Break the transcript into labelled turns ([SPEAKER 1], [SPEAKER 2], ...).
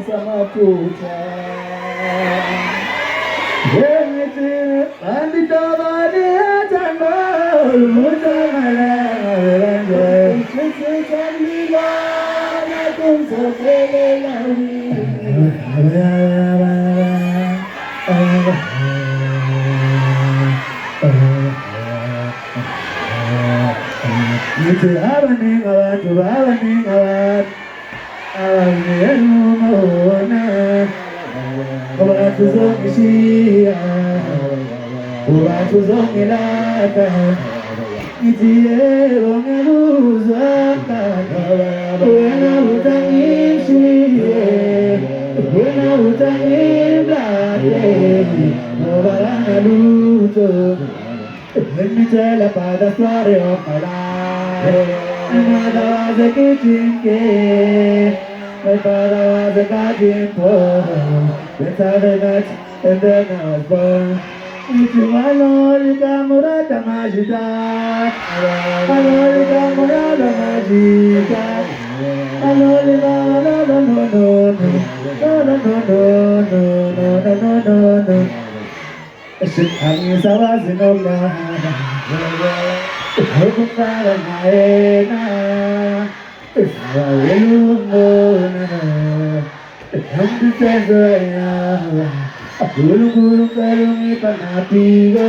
[SPEAKER 1] Sama puja. Let me tell about the story of my life. My mother was a kitchen kid. My father was a garden boy. That's how they met, and then I was born. Into my Lord, Kamurata Majida. My Lord, Kamurata Majida. My Lord, no, no, no, no, no, no, no, no, no, no, no, no, no. Shikami sawazi no gana, hukukara maena, isawelu no na, hamdu tezaya, guru guru karuni panapiga,